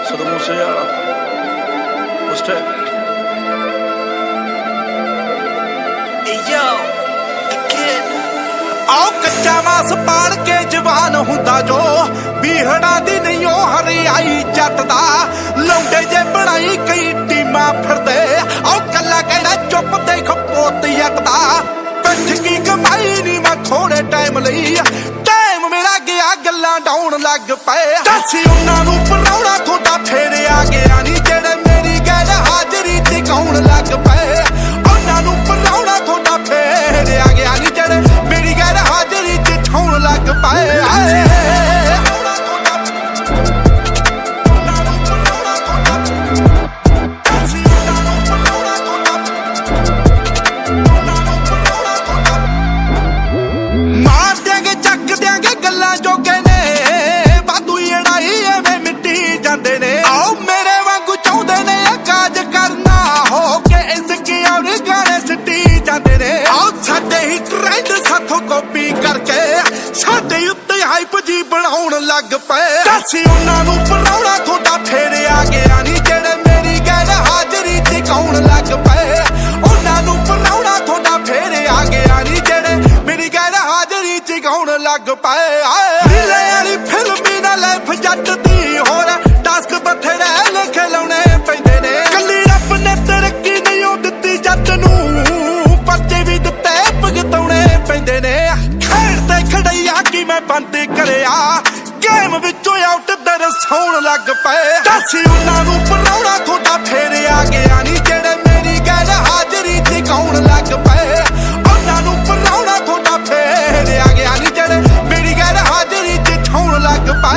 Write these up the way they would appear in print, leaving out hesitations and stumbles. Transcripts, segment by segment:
Saddam Hussein. What's that? Hey yo, the kid. आओ कच्चा मास पाड़ के जवान हुंदा जो बीहड़ा दी नहीं ओ हरियाई जटदा लौंडे जे बनाई कई टीमां फिरदे आओ कल्ला कहड़ा चुप देख पोत यकदा पिठ की कमाई नहीं मैं थोड़े टाइम लई टाइम मेरा गया गल्लां डाउन लग पे दसी उन्हां नूं पराउणा थोड़ा फेरे आ गया नी जेड़े मेरी गैर हाजरी ते कौन लग पे उन्हां नूं पराउणा थोड़ा फेरे आ गया नी जेड़े मेरी गैर हाजरी ते ठौण लग पे लग पे दसी उन्हां नूं पराउणा थोड़ा फेरे आ गया नी जेड़े मेरी गैर हाजरी ते कौन लग पे उन्हां नूं पराउणा थोड़ा फेरे आ गया नी जेड़े मेरी गैर हाजरी ते कौन लग पे रीले वाली फिल्म ना लाइफ जट दी होर टास्क बथेड़े लिखे लाउणे पैंदे ने कल्ली रब ने तरक्की नहीं ओ दित्ती जट नूं पर्चे भी दित्ते भुगताउणे पैंदे ने खेडते खड़ैया की मैं बंद करिया गेम विचों आउट दर सौण लग पे दसी उन्हां नूं पराउणा थोड़ा फेरे आ गया नी जेड़े मेरी गैर हाजरी ते कौन लग पे उन्हां नूं पराउणा थोड़ा फेरे आ गया नी जेड़े मेरी गैर हाजरी ते ठौण लग पे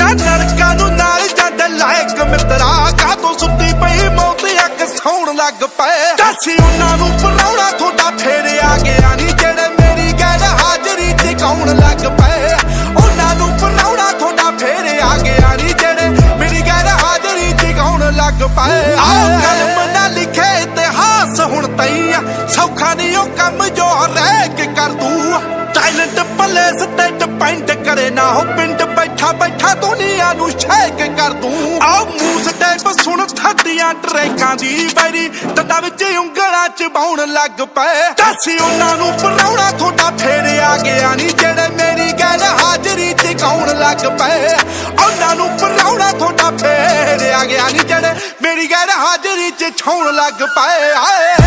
ना नरका नूं नाल जद लायक मित्रा कातों सुत्ती पई मौत अक सौण लग पे दसी उन्हां नूं पराउणा थोड़ा फेरे आ गया नी जेड़े मेरी गैर हाजरी ते कौन लग पे उन्हां नूं पराउणा थोड़ा फेरे आ गया नी जेड़े मेरी गैर हाजरी ते कौन लग पे आओ कलम ना लिखे इतिहास हुण तई सौखा नहीं ओ कम जो रह के कर दूं टाइलेंट पलेस ते डिपेंड करे ना हो पिंड बैठा बैठा दुनिया नूं शेक कर दूं आओ मूस टाइप सुन थड्डियां ट्रैकां दी बैरी दंदां विच उंगलां च बाउण लग पे दसी उन्हां नूं पराउणा थोड़ा फेरे आ गया नी जेड़े मेरी गैर हाजरी ते कौन लग पे उन्हां नूं पराउणा थोड़ा फेरे आ गया नी जेड़े मेरी गैर हाजरी च छौण लग पे